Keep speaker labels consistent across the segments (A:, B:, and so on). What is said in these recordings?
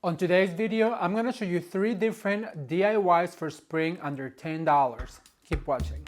A: On today's video, I'm going to show you 3 different DIYs for spring under $10. Keep watching.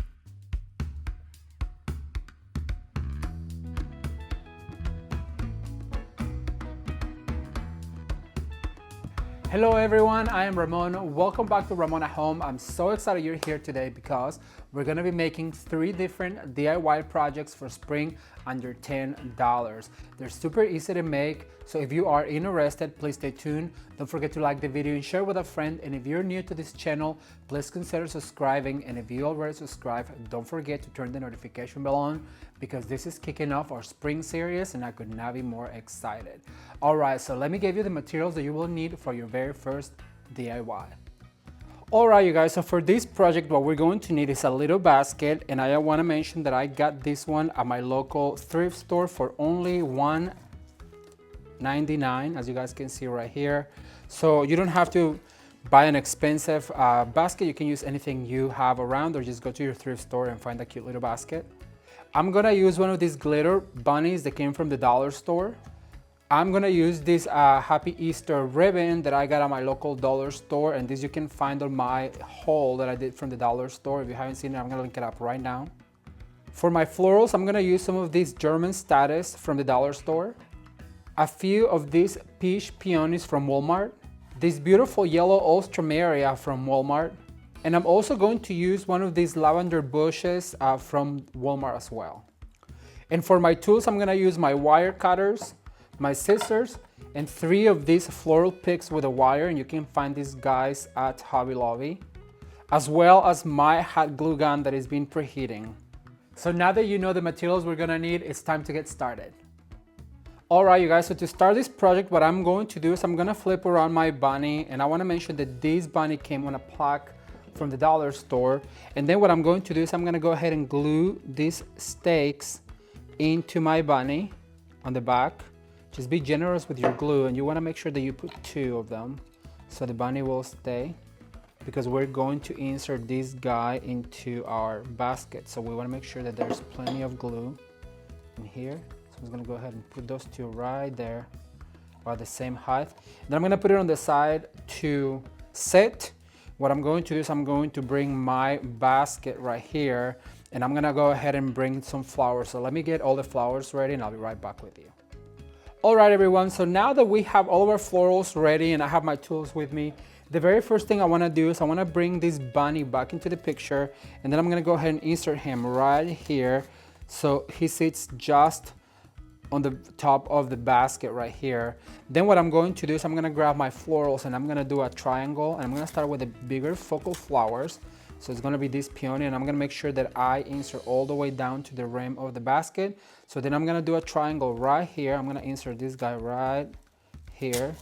A: Hello everyone, I am Ramon. Welcome back to Ramon at Home. I'm so excited you're here today because we're going to be making 3 different DIY projects for spring under $10. They're super easy to make, so if you are interested, please stay tuned. Don't forget to like the video and share with a friend. And if you're new to this channel, please consider subscribing. And if you already subscribed, don't forget to turn the notification bell on because this is kicking off our spring series and I could not be more excited. All right, so let me give you the materials that you will need for your very first DIY. All right, you guys, so for this project, what we're going to need is a little basket, and I want to mention that I got this one at my local thrift store for only $1.99, as you guys can see right here. So you don't have to buy an expensive basket. You can use anything you have around, or just go to your thrift store and find a cute little basket. I'm gonna use one of these glitter bunnies that came from the dollar store. I'm gonna use this Happy Easter ribbon that I got at my local dollar store, and this you can find on my haul that I did from the dollar store. If you haven't seen it, I'm gonna link it up right now. For my florals, I'm gonna use some of these German status from the dollar store, a few of these peach peonies from Walmart, this beautiful yellow Alstroemeria from Walmart, and I'm also going to use one of these lavender bushes from Walmart as well. And for my tools, I'm gonna use my wire cutters, my scissors, and 3 of these floral picks with a wire, and you can find these guys at Hobby Lobby, as well as my hot glue gun that is being preheating. So now that you know the materials we're gonna need, it's time to get started. All right, you guys, so to start this project, what I'm going to do is I'm gonna flip around my bunny, and I wanna mention that this bunny came on a plaque from the dollar store. And then what I'm going to do is I'm gonna go ahead and glue these stakes into my bunny on the back. Just be generous with your glue, and you want to make sure that you put 2 of them so the bunny will stay, because we're going to insert this guy into our basket. So we want to make sure that there's plenty of glue in here. So I'm going to go ahead and put those 2 right there, about the same height. Then I'm going to put it on the side to sit. What I'm going to do is I'm going to bring my basket right here, and I'm going to go ahead and bring some flowers. So let me get all the flowers ready and I'll be right back with you. All right, everyone, so now that we have all of our florals ready and I have my tools with me, the very first thing I wanna do is I wanna bring this bunny back into the picture, and then I'm gonna go ahead and insert him right here so he sits just on the top of the basket right here. Then what I'm going to do is I'm gonna grab my florals and I'm gonna do a triangle, and I'm gonna start with the bigger focal flowers. So it's gonna be this peony, and I'm gonna make sure that I insert all the way down to the rim of the basket. So then I'm gonna do a triangle right here. I'm gonna insert this guy right here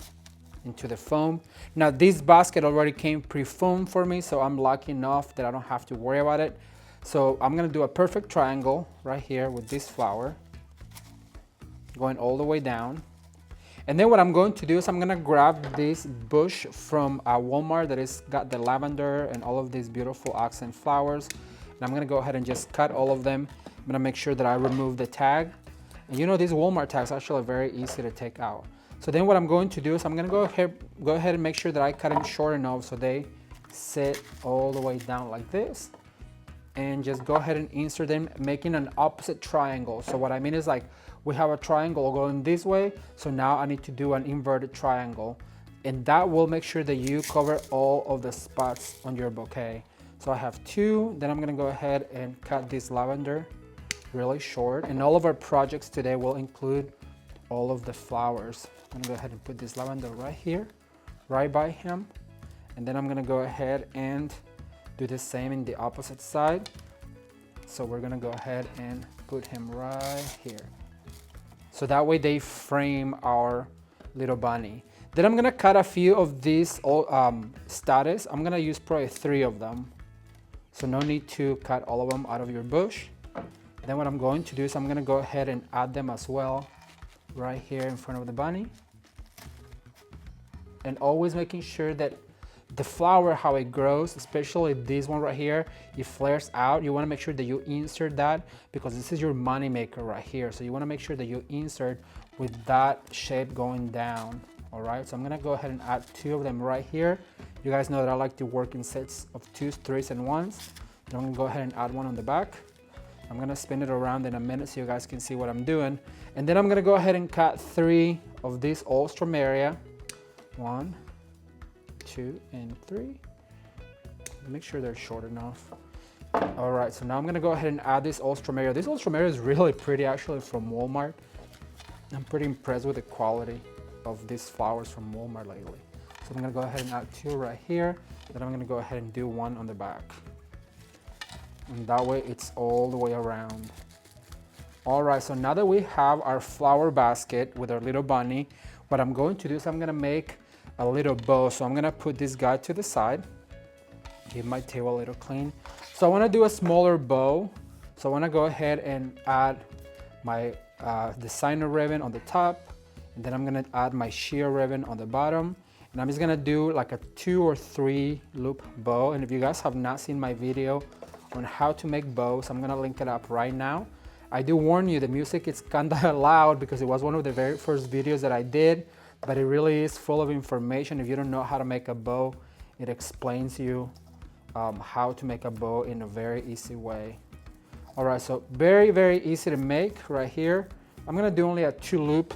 A: into the foam. Now this basket already came pre-foamed for me, so I'm lucky enough that I don't have to worry about it. So I'm gonna do a perfect triangle right here with this flower, going all the way down. And then what I'm going to do is I'm gonna grab this bush from Walmart that is got the lavender and all of these beautiful accent flowers. And I'm gonna go ahead and just cut all of them. I'm gonna make sure that I remove the tag. And you know, these Walmart tags actually are very easy to take out. So then what I'm going to do is I'm gonna go ahead and make sure that I cut them short enough so they sit all the way down like this. And just go ahead and insert them, making an opposite triangle. So what I mean is, like, we have a triangle going this way, so now I need to do an inverted triangle, and that will make sure that you cover all of the spots on your bouquet. So I have 2, then I'm gonna go ahead and cut this lavender really short, and all of our projects today will include all of the flowers. I'm gonna go ahead and put this lavender right here, right by him, and then I'm gonna go ahead and do the same in the opposite side. So we're gonna go ahead and put him right here. So that way they frame our little bunny. Then I'm gonna cut a few of these status. I'm gonna use probably 3 of them. So no need to cut all of them out of your bush. Then what I'm going to do is I'm gonna go ahead and add them as well right here in front of the bunny. And always making sure that the flower, how it grows, especially this one right here, it flares out. You want to make sure that you insert that, because this is your money maker right here. So you want to make sure that you insert with that shape going down All right, so I'm gonna go ahead and add 2 of them right here. You guys know that I like to work in sets of 2s, 3s, and 1s. And I'm gonna go ahead and add 1 on the back. I'm gonna spin it around in a minute so you guys can see what I'm doing. And then I'm gonna go ahead and cut 3 of this Ultramaria. 1, 2, and 3. Make sure they're short enough. All right, so now I'm gonna go ahead and add this Ultramaria. This Ultramaria is really pretty, actually, from Walmart. I'm pretty impressed with the quality of these flowers from Walmart lately. So I'm gonna go ahead and add 2 right here. Then I'm gonna go ahead and do 1 on the back. And that way it's all the way around. All right, so now that we have our flower basket with our little bunny, what I'm going to do is I'm gonna make a little bow. So I'm gonna put this guy to the side, give my table a little clean. So I wanna do a smaller bow. So I wanna go ahead and add my designer ribbon on the top, and then I'm gonna add my sheer ribbon on the bottom. And I'm just gonna do like a 2 or 3 loop bow. And if you guys have not seen my video on how to make bows, I'm gonna link it up right now. I do warn you, the music is kinda loud because it was one of the very first videos that I did, but it really is full of information. If you don't know how to make a bow, it explains you how to make a bow in a very easy way. All right, so very, very easy to make right here. I'm gonna do only a 2 loop,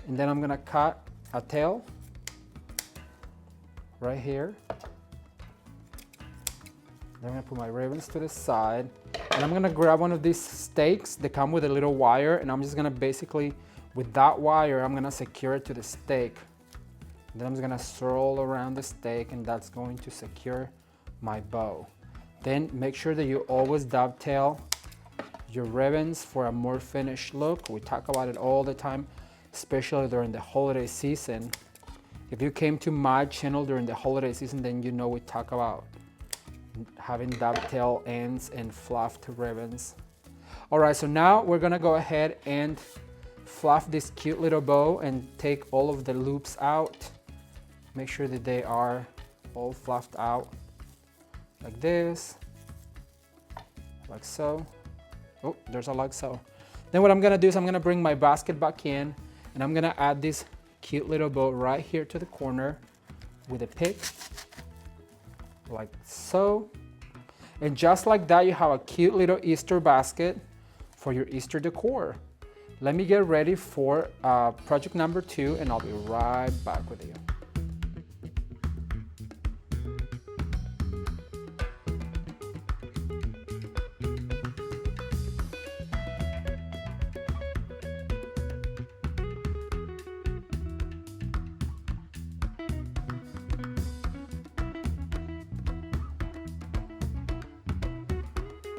A: and then I'm gonna cut a tail right here. Then I'm gonna put my ribbons to the side, and I'm gonna grab one of these stakes. They come with a little wire, and I'm just gonna basically, with that wire, I'm gonna secure it to the stake. Then I'm just gonna swirl around the stake, and that's going to secure my bow. Then make sure that you always dovetail your ribbons for a more finished look. We talk about it all the time, especially during the holiday season. If you came to my channel during the holiday season, then you know we talk about having dovetail ends and fluffed ribbons. All right, so now we're gonna go ahead and fluff this cute little bow and take all of the loops out. Make sure that they are all fluffed out like this, like so. Oh, there's a like so. Then what I'm gonna do is I'm gonna bring my basket back in, and I'm gonna add this cute little bow right here to the corner with a pick, like so. And just like that, you have a cute little Easter basket for your Easter decor. Let me get ready for project number 2, and I'll be right back with you.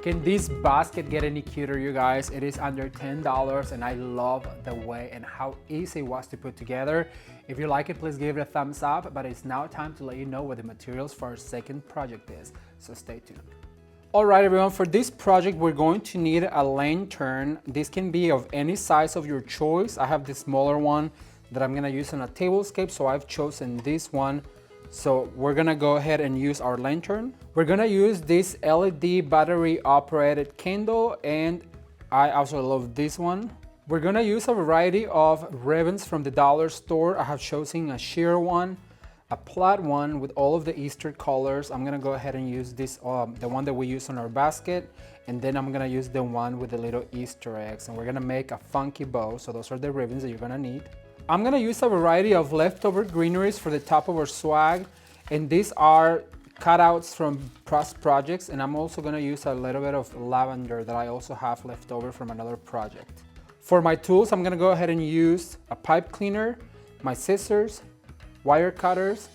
A: Can this basket get any cuter, you guys? It is under $10, and I love the way and how easy it was to put together. If you like it, please give it a thumbs up, but it's now time to let you know what the materials for our second project is, so stay tuned. All right, everyone, for this project, we're going to need a lantern. This can be of any size of your choice. I have this smaller one that I'm gonna use on a tablescape, so I've chosen this one. So we're gonna go ahead and use our lantern. We're gonna use this LED battery operated candle, and I also love this one. We're gonna use a variety of ribbons from the dollar store. I have chosen a sheer one, a plaid one with all of the Easter colors. I'm gonna go ahead and use this, the one that we use on our basket, and then I'm gonna use the one with the little Easter eggs, and we're gonna make a funky bow. So those are the ribbons that you're gonna need. I'm gonna use a variety of leftover greeneries for the top of our swag, and these are cutouts from past projects, and I'm also gonna use a little bit of lavender that I also have left over from another project. For my tools, I'm gonna go ahead and use a pipe cleaner, my scissors, wire cutters,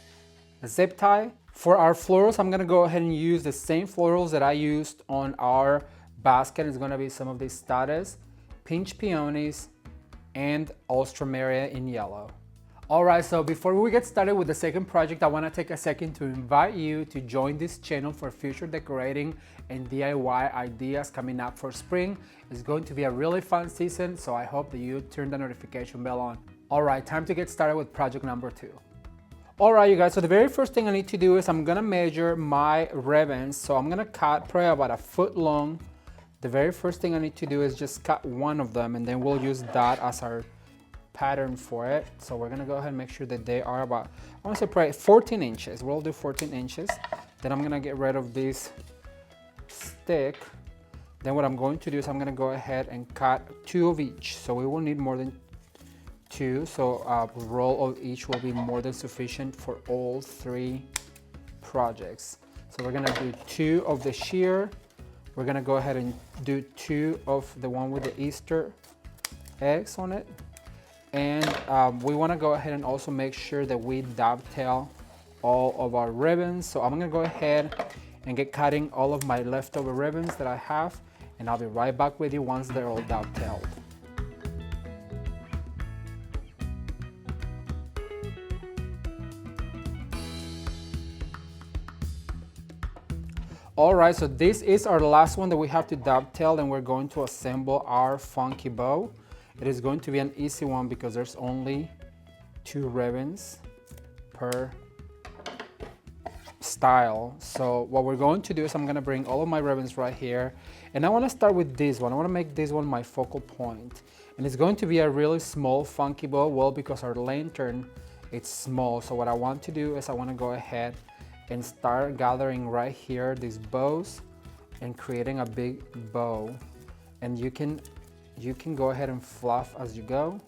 A: a zip tie. For our florals, I'm gonna go ahead and use the same florals that I used on our basket. It's gonna be some of these statues, pinch peonies, and Ultramaria in yellow. All right, so before we get started with the second project, I wanna take a second to invite you to join this channel for future decorating and DIY ideas coming up for spring. It's going to be a really fun season, so I hope that you turn the notification bell on. All right, time to get started with project number 2. All right, you guys, so the very first thing I need to do is I'm gonna measure my ribbons. So I'm gonna cut probably about a foot long. The very first thing I need to do is just cut one of them, and then we'll use that as our pattern for it. So we're gonna go ahead and make sure that they are about, I wanna say probably 14 inches. We'll do 14 inches. Then I'm gonna get rid of this stick. Then what I'm going to do is I'm gonna go ahead and cut 2 of each. So we will need more than 2. So a roll of each will be more than sufficient for all 3 projects. So we're gonna do 2 of the sheer. We're gonna go ahead and do 2 of the one with the Easter eggs on it. And we wanna go ahead and also make sure that we dovetail all of our ribbons. So I'm gonna go ahead and get cutting all of my leftover ribbons that I have, and I'll be right back with you once they're all dovetailed. All right, so this is our last one that we have to dovetail, and we're going to assemble our funky bow. It is going to be an easy one because there's only 2 ribbons per style. So what we're going to do is I'm gonna bring all of my ribbons right here, and I wanna start with this one. I wanna make this one my focal point. And it's going to be a really small funky bow, well, because our lantern, it's small. So what I want to do is I wanna go ahead and start gathering right here these bows and creating a big bow. And you can go ahead and fluff as you go.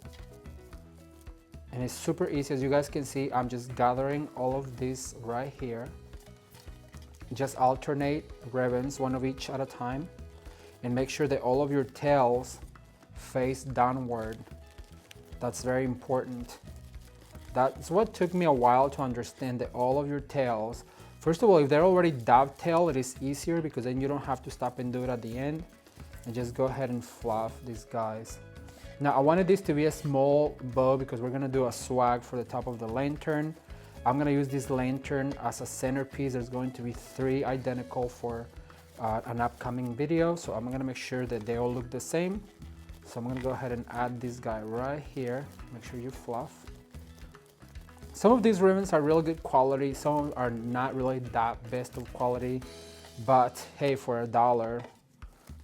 A: And it's super easy. As you guys can see, I'm just gathering all of these right here. Just alternate ribbons, 1 of each at a time, and make sure that all of your tails face downward. That's very important. That's what took me a while to understand, that all of your tails, first of all, if they're already dovetailed, it is easier because then you don't have to stop and do it at the end, and just go ahead and fluff these guys. Now I wanted this to be a small bow because we're gonna do a swag for the top of the lantern. I'm gonna use this lantern as a centerpiece. There's going to be 3 identical for an upcoming video, so I'm gonna make sure that they all look the same. So I'm gonna go ahead and add this guy right here. Make sure you fluff. Some of these ribbons are really good quality, some are not really that best of quality, but hey, for $1,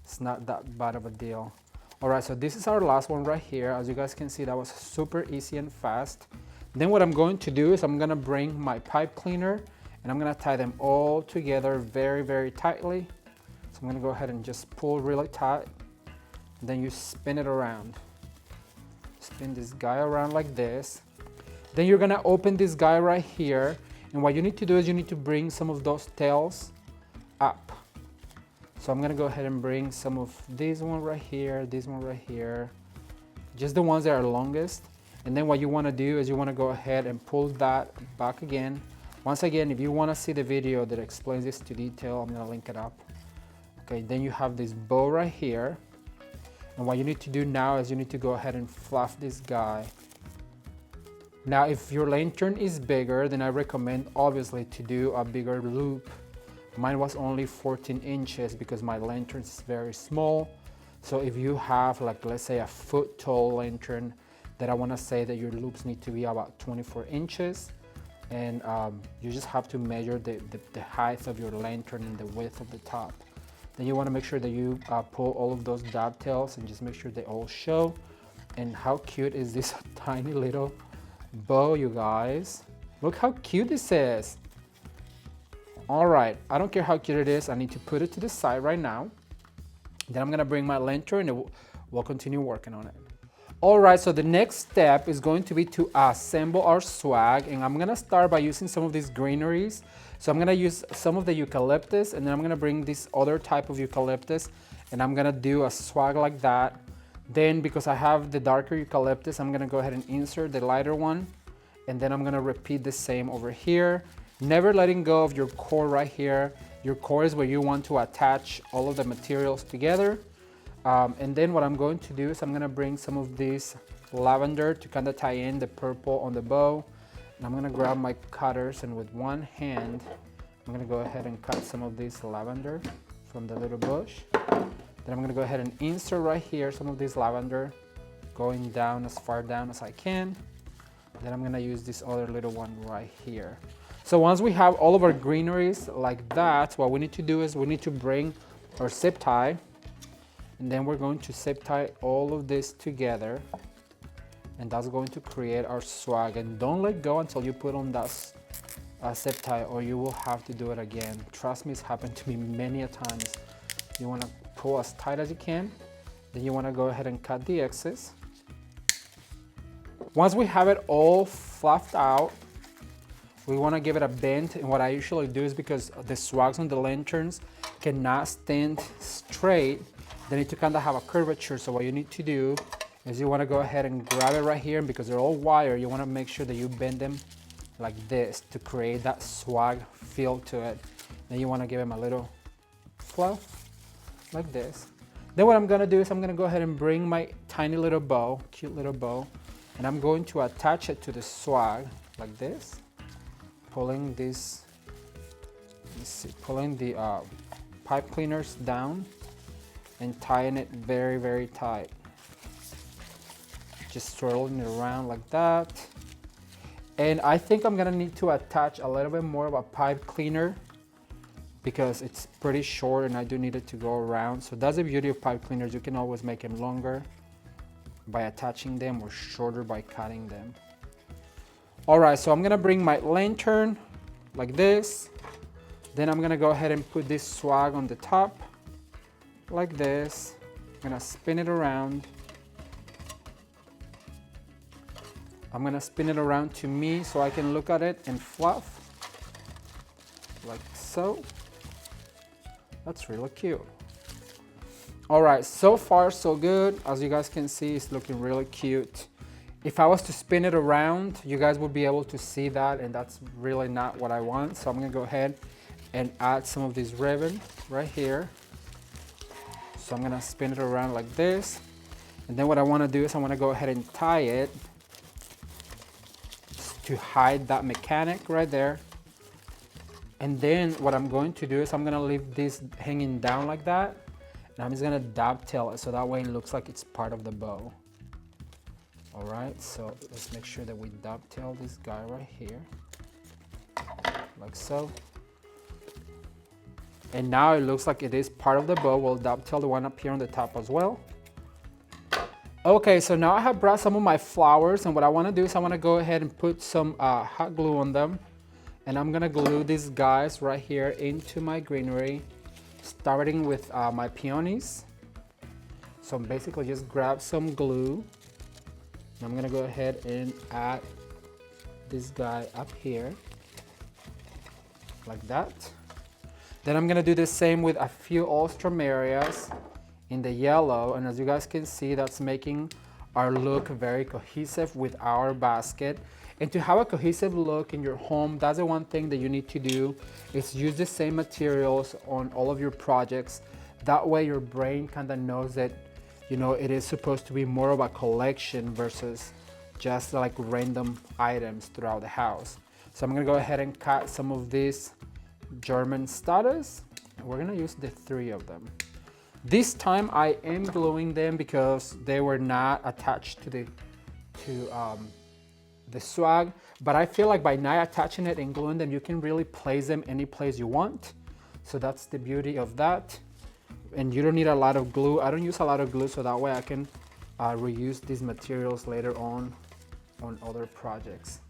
A: it's not that bad of a deal. All right, so this is our last one right here. As you guys can see, that was super easy and fast. Then what I'm going to do is I'm gonna bring my pipe cleaner and I'm gonna tie them all together very, very tightly. So I'm gonna go ahead and just pull really tight. Then you spin it around. Spin this guy around like this. Then you're gonna open this guy right here, and what you need to do is you need to bring some of those tails up. So I'm gonna go ahead and bring some of this one right here, this one right here, just the ones that are longest. And then what you wanna do is you wanna go ahead and pull that back again. Once again, if you wanna see the video that explains this to detail, I'm gonna link it up. Okay, then you have this bow right here. And what you need to do now is you need to go ahead and fluff this guy. Now, if your lantern is bigger, then I recommend obviously to do a bigger loop. Mine was only 14 inches because my lantern is very small. So if you have, like, let's say a foot tall lantern, then I wanna say that your loops need to be about 24 inches. And you just have to measure the height of your lantern and the width of the top. Then you wanna make sure that you pull all of those dovetails and just make sure they all show. And how cute is this tiny little bow, you guys? Look how cute this is. All right, I don't care how cute it is. I need to put it to the side right now. Then I'm gonna bring my lantern and we'll continue working on it. All right, so the next step is going to be to assemble our swag, and I'm gonna start by using some of these greeneries. So I'm gonna use some of the eucalyptus, and then I'm gonna bring this other type of eucalyptus, and I'm gonna do a swag like that. Then, because I have the darker eucalyptus, I'm gonna go ahead and insert the lighter one, and then I'm gonna repeat the same over here. Never letting go of your core right here. Your core is where you want to attach all of the materials together. And then what I'm going to do is I'm gonna bring some of this lavender to kind of tie in the purple on the bow. And I'm gonna grab my cutters, and with one hand, I'm gonna go ahead and cut some of this lavender from the little bush. Then I'm gonna go ahead and insert right here some of this lavender, going down as far down as I can. Then I'm gonna use this other little one right here. So once we have all of our greeneries like that, what we need to do is we need to bring our zip tie, and then we're going to zip tie all of this together. And that's going to create our swag. And don't let go until you put on that zip tie, or you will have to do it again. Trust me, it's happened to me many a times. You want to pull as tight as you can. Then you want to go ahead and cut the excess. Once we have it all fluffed out, we want to give it a bend. And what I usually do is, because the swags on the lanterns cannot stand straight, they need to kind of have a curvature. So what you need to do is you want to go ahead and grab it right here, and because they're all wire, you want to make sure that you bend them like this to create that swag feel to it. Then you want to give them a little fluff like this. Then what I'm going to do is I'm going to go ahead and bring my tiny little bow, cute little bow, and I'm going to attach it to the swag like this, pulling this, pulling the pipe cleaners down and tying it very, very tight. Just swirling it around like that. And I think I'm gonna need to attach a little bit more of a pipe cleaner because it's pretty short and I do need it to go around. So that's the beauty of pipe cleaners. You can always make them longer by attaching them, or shorter by cutting them. All right, so I'm gonna bring my lantern like this. Then I'm gonna go ahead and put this swag on the top like this. I'm gonna spin it around. I'm gonna spin it around to me so I can look at it and fluff, like so. That's really cute. All right, so far so good. As you guys can see, it's looking really cute. If I was to spin it around, you guys would be able to see that, and that's really not what I want. So I'm gonna go ahead and add some of this ribbon right here. So I'm gonna spin it around like this. And then what I wanna do is I wanna go ahead and tie it to hide that mechanic right there. And then what I'm going to do is I'm gonna leave this hanging down like that, and I'm just gonna dovetail it so that way it looks like it's part of the bow. All right, so let's make sure that we dovetail this guy right here, like so. And now it looks like it is part of the bow. We'll dovetail the one up here on the top as well. Okay, so now I have brought some of my flowers, and what I want to do is I want to go ahead and put some hot glue on them, and I'm gonna glue these guys right here into my greenery, starting with my peonies. So I'm basically just grab some glue, and I'm gonna go ahead and add this guy up here like that. Then I'm gonna do the same with a few Alstramarias in the yellow, and as you guys can see, that's making our look very cohesive with our basket. And to have a cohesive look in your home, that's the one thing that you need to do, is use the same materials on all of your projects. That way your brain kind of knows that, you know, it is supposed to be more of a collection versus just like random items throughout the house. So I'm gonna go ahead and cut some of these German status. We're gonna use the 3 of them. This time I am gluing them because they were not attached to the swag, but I feel like by not attaching it and gluing them, you can really place them any place you want. So that's the beauty of that. And you don't need a lot of glue. I don't use a lot of glue, so that way I can reuse these materials later on other projects.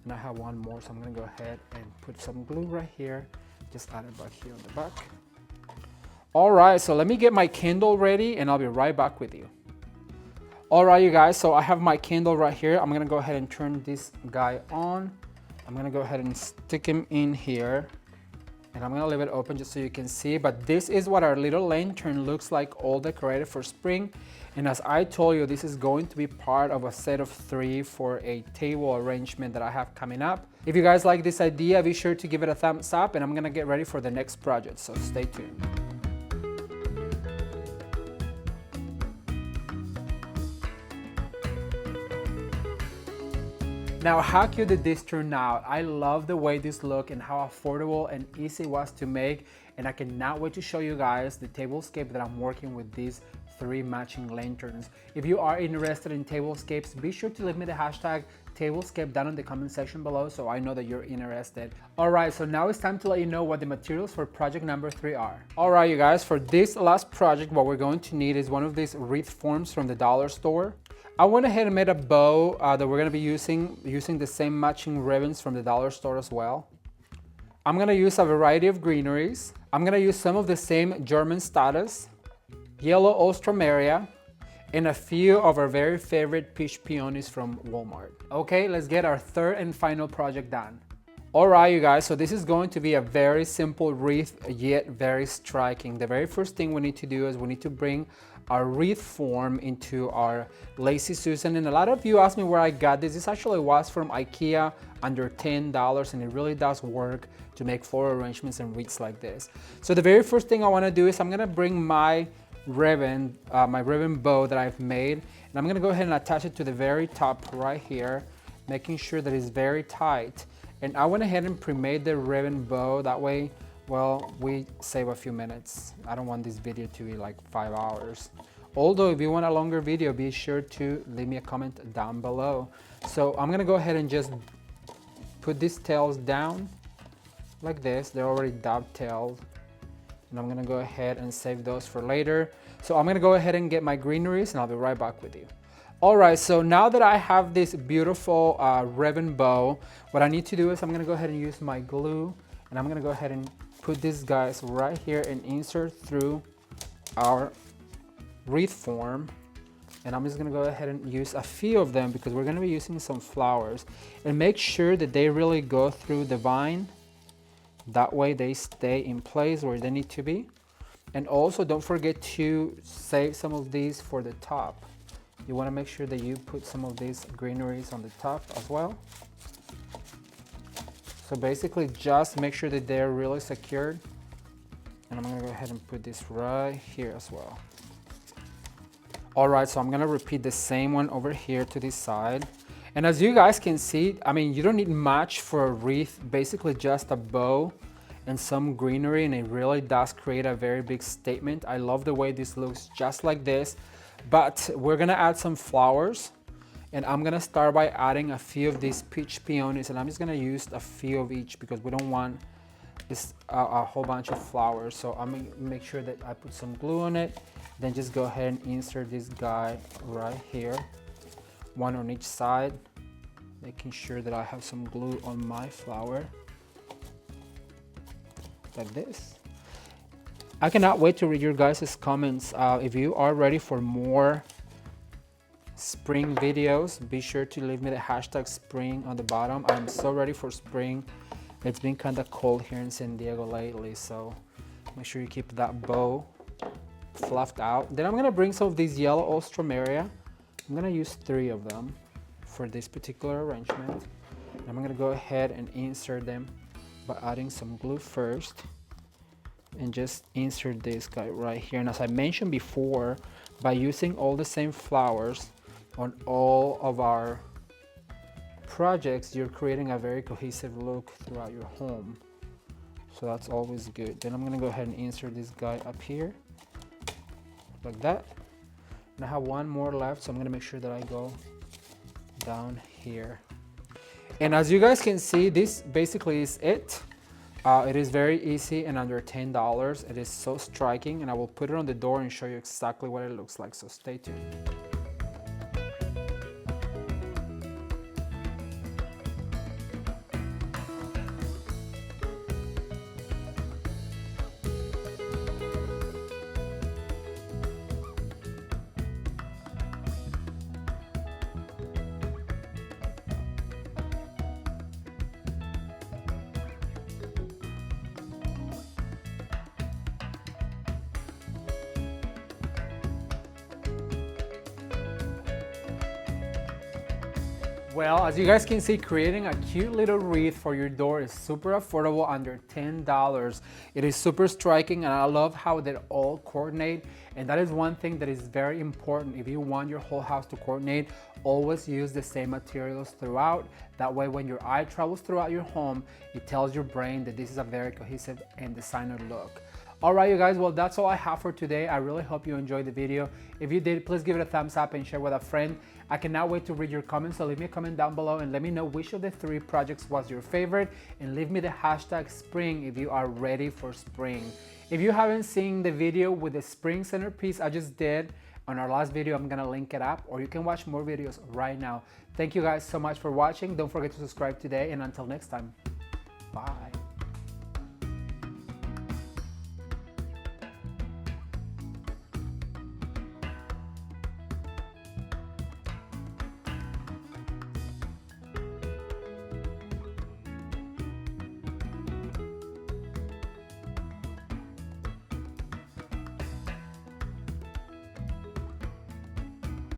A: And I have one more, so I'm gonna go ahead and put some glue right here. Just add it back here on the back. All right, so let me get my candle ready and I'll be right back with you. All right, you guys, so I have my candle right here. I'm gonna go ahead and turn this guy on. I'm gonna go ahead and stick him in here, and I'm gonna leave it open just so you can see. But this is what our little lantern looks like, all decorated for spring. And as I told you, this is going to be part of a set of 3 for a table arrangement that I have coming up. If you guys like this idea, be sure to give it a thumbs up, and I'm gonna get ready for the next project, so stay tuned. Now, how cute did this turn out? I love the way this looked and how affordable and easy it was to make. And I cannot wait to show you guys the tablescape that I'm working with these 3 matching lanterns. If you are interested in tablescapes, be sure to leave me the hashtag tablescape down in the comment section below so I know that you're interested. All right, so now it's time to let you know what the materials for project number 3 are. All right, you guys, for this last project, what we're going to need is one of these wreath forms from the dollar store. I went ahead and made a bow that we're gonna be using the same matching ribbons from the dollar store as well. I'm gonna use a variety of greeneries. I'm gonna use some of the same German status, yellow Ostromeria, and a few of our very favorite peach peonies from Walmart. Okay, let's get our third and final project done. All right, you guys, so this is going to be a very simple wreath, yet very striking. The very first thing we need to do is we need to bring our wreath form into our Lazy Susan. And a lot of you asked me where I got this. This actually was from IKEA, under $10, and it really does work to make floral arrangements and wreaths like this. So the very first thing I wanna do is I'm gonna bring my ribbon bow that I've made, and I'm gonna go ahead and attach it to the very top right here, making sure that it's very tight. And I went ahead and pre-made the ribbon bow. That way, well, we save a few minutes. I don't want this video to be like 5 hours. Although if you want a longer video, be sure to leave me a comment down below. So I'm gonna go ahead and just put these tails down like this. They're already dovetailed. And I'm gonna go ahead and save those for later. So I'm gonna go ahead and get my greeneries and I'll be right back with you. All right, so now that I have this beautiful ribbon bow, what I need to do is I'm gonna go ahead and use my glue, and I'm gonna go ahead and put these guys right here and insert through our wreath form. And I'm just gonna go ahead and use a few of them because we're gonna be using some flowers. And make sure that they really go through the vine. That way they stay in place where they need to be. And also don't forget to save some of these for the top. You want to make sure that you put some of these greeneries on the top as well. So basically just make sure that they're really secured. And I'm going to go ahead and put this right here as well. All right, so I'm going to repeat the same one over here to this side. And as you guys can see, I mean, you don't need much for a wreath, basically just a bow and some greenery, and it really does create a very big statement. I love the way this looks just like this. But we're gonna add some flowers, and I'm gonna start by adding a few of these peach peonies, and I'm just gonna use a few of each because we don't want this a whole bunch of flowers. So I'm gonna make sure that I put some glue on it, then just go ahead and insert this guy right here, one on each side, making sure that I have some glue on my flower, like this. I cannot wait to read your guys' comments. If you are ready for more spring videos, be sure to leave me the hashtag spring on the bottom. I'm so ready for spring. It's been kind of cold here in San Diego lately, so make sure you keep that bow fluffed out. Then I'm gonna bring some of these yellow Ostromeria. I'm gonna use 3 of them for this particular arrangement. I'm gonna go ahead and insert them by adding some glue first. And just insert this guy right here. And as I mentioned before, by using all the same flowers on all of our projects, you're creating a very cohesive look throughout your home. So that's always good. Then I'm gonna go ahead and insert this guy up here, like that. And I have one more left, so I'm gonna make sure that I go down here. And as you guys can see, this basically is it. It is very easy and under $10. It is so striking, and I will put it on the door and show you exactly what it looks like, so stay tuned. Well, as you guys can see, creating a cute little wreath for your door is super affordable, under $10. It is super striking, and I love how they all coordinate. And that is one thing that is very important. If you want your whole house to coordinate, always use the same materials throughout. That way, when your eye travels throughout your home, it tells your brain that this is a very cohesive and designer look. All right, you guys, well, that's all I have for today. I really hope you enjoyed the video. If you did, please give it a thumbs up and share with a friend. I cannot wait to read your comments, so leave me a comment down below and let me know which of the 3 projects was your favorite, and leave me the hashtag spring if you are ready for spring. If you haven't seen the video with the spring centerpiece I just did on our last video. I'm gonna link it up, or you can watch more videos right now. Thank you guys so much for watching. Don't forget to subscribe today, and until next time, bye.